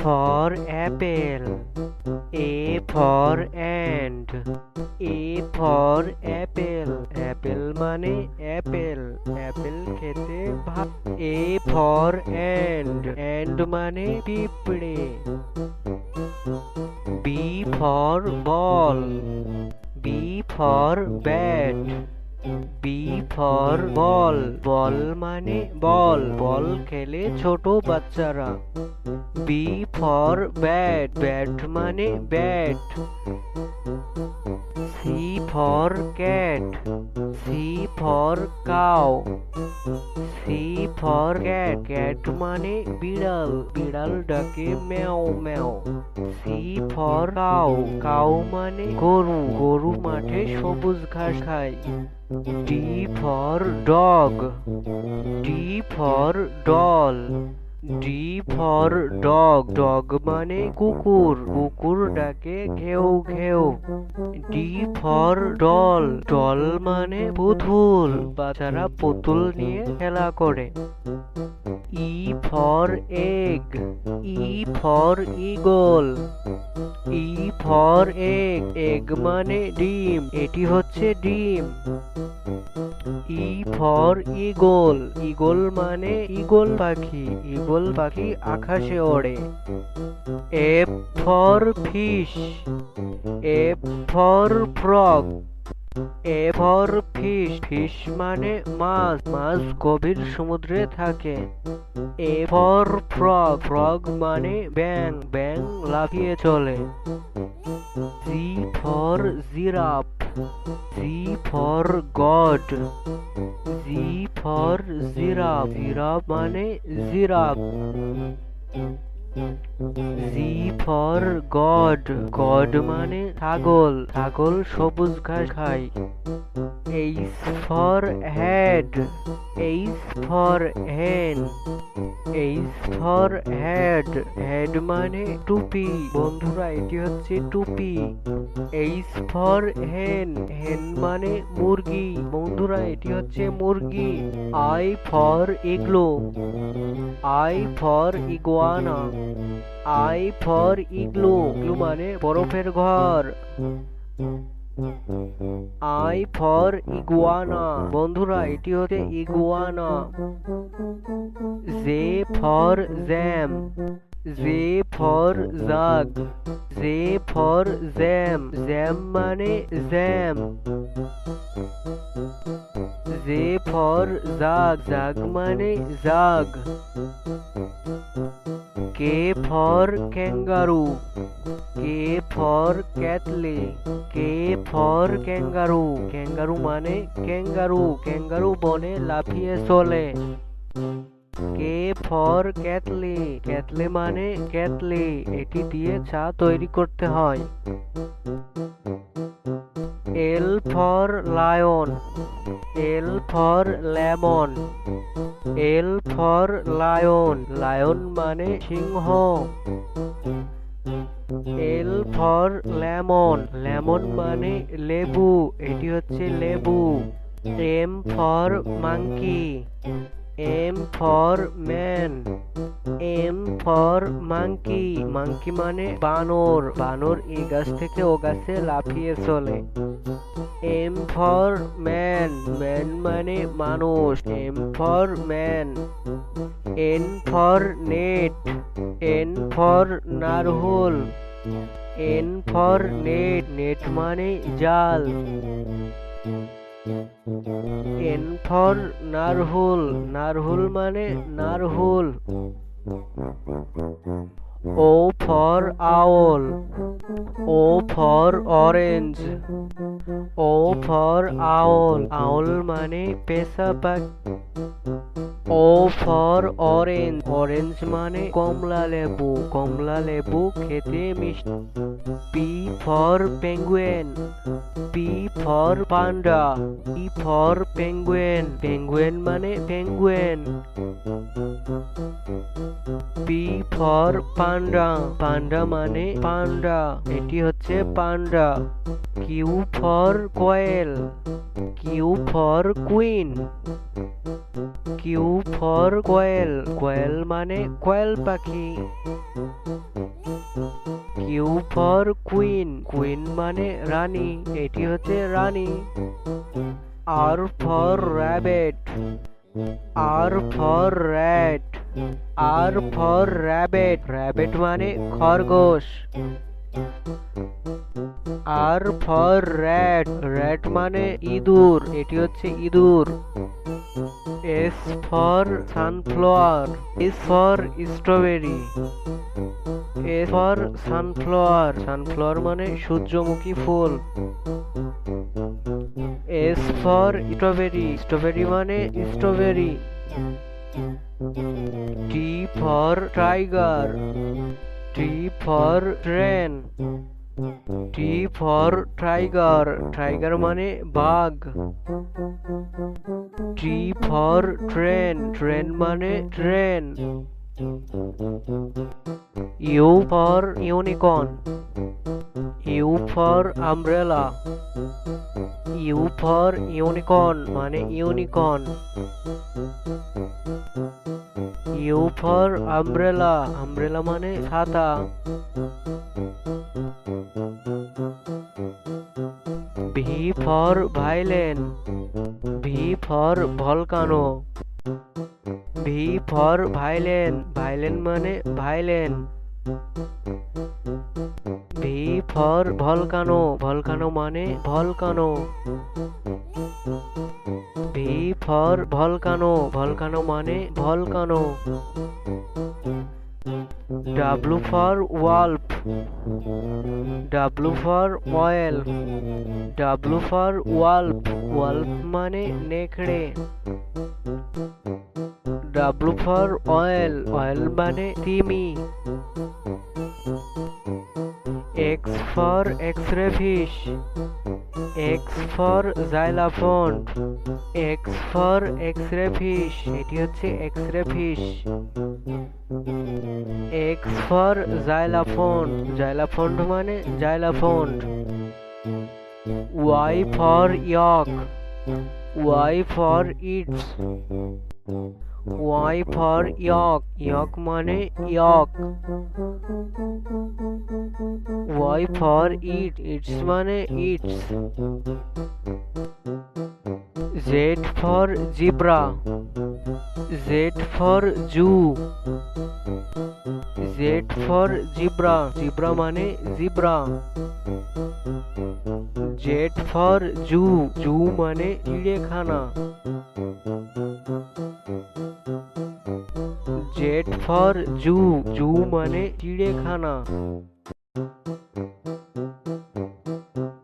for apple. A for ant. A for apple. Apple মানে apple. Apple খেতে ভালো। A for ant. Ant মানে পিঁপড়ে। B for ball. B for bat. B for ball. Ball মানে বল। বল খেলে ছোট বাচ্চারা। B for bat. Bat মানে bat. C for cat. C for cow. C for cat. Cat মানে বিড়াল। বিড়াল ডাকে ম্যাও ম্যাও। C for cow. Cow মানে গরু। গরু মাঠে সবুজ ঘাস খায়। D for dog. D for doll. D for dog. Dog মানে কুকুর। কুকুর ডাকে ঘেউ ঘেউ। D for doll. Doll মানে পুতুল। বাচ্চারা পুতুল নিয়ে খেলা করে। E for egg. E for eagle. E for egg. Egg মানে ডিম। এটি হচ্ছে ডিম। E for eagle. Eagle মানে ঈগল পাখি। ঈগল পাখি আকাশে ওড়ে। F for fish. F for frog. A for fish. Fish মানে মাছ। মাছ গভীর সমুদ্রে থাকে। A for frog. Frog মানে ব্যাঙ। ব্যাঙ লাফিয়ে চলে। G for giraffe. G for god. G for giraffe. Giraffe মানে giraffe. G for god. God মানে ছাগল। ছাগল সবুজ ঘাস খায়। H for head. H for hen. H for head. Head মানে টুপি। বন্ধুরা এটি হচ্ছে টুপি। H for hen. Hen মানে মুরগি। বন্ধুরা এটি হচ্ছে মুরগি। I for igloo. I for iguana. I for igloo. Igloo মানে বরফের ঘর। I for iguana. বন্ধুরা এটি হচ্ছে iguana. J for jam. J for jug. J for jam. Jam মানে jam. J for jug. Jug মানে জাগ। K for kangaroo. K for cattle. K for kangaroo. Kangaroo মানে kangaroo. Kangaroo বনে লাফিয়ে চলে। K for kettle. Kettle মানে কেতলি। এটি দিয়ে চা তৈরি করতে হয়। L for lion. L for lemon. L for lion. Lion মানে সিংহ। L for lemon. Lemon মানে লেবু। এটি হচ্ছে লেবু। M for monkey. M for man. M for monkey. Monkey মানে বানর। বানর এই গাছ থেকে ও গাছে লাফিয়ে চলে। M for man. Man মানে মানুষ। M for man. N for net. N for নারহোল। N for net. Net মানে জাল। N for নারহোল। নারহোল মানে নারহোল। O for owl. O for orange. O for owl. Owl মানে পেঁচা পাখি। O for orange. Orange মানে কমলা লেবু। কমলা লেবু খেতে মিষ্টি। P for penguin. P for panda. P for penguin. Penguin মানে penguin. P for panda. Panda মানে পান্ডা। এটি হচ্ছে পান্ডা। Q for quail. Q for queen. Q for quail. Quail মানে কোয়েল পাখি। কিউ ফর কুইন, কুইন মানে রানী, এটি হচ্ছে রানী। R for rabbit, R for rat, R for rabbit, rabbit মানে খরগোশ। আর ফর র্যাট, র্যাট মানে ইঁদুর, এটি হচ্ছে ইঁদুর। S for sunflower, S for strawberry, S for sunflower, sunflower মানে সূর্যমুখী ফুল। এস ফর স্ট্রবেরি, স্ট্রবেরি মানে strawberry. T for tiger, T for train, T for tiger, tiger মানে বাঘ। টি ফর ট্রেন, ট্রেন মানে train. U for unicorn, U for umbrella, U for unicorn মানে unicorn. U for umbrella, umbrella মানে ছাতা। V for violin, V for volcano, V for violin, violin মানে ভাইলেন। V for volcano, volcano মানে volcano. V for volcano, volcano মানে volcano. W for wolf, W for whale, W for wolf, wolf মানে নেকড়ে। W for whale, whale মানে তিমি। X for x-ray fish, X for xylophone, X for x-ray fish, এটি হচ্ছে x-ray fish. X for xylophone, xylophone মানে xylophone. Y for yak, Y for yachts, Y for yak, yak মানে yak. Y for yacht, yachts মানে yachts. Z for zebra, Z for zoo, Z for zebra, zebra মানে zebra. Z for zoo, zoo মানে চিড়িয়াখানা। Z for zoo, zoo মানে চিড়িয়াখানা।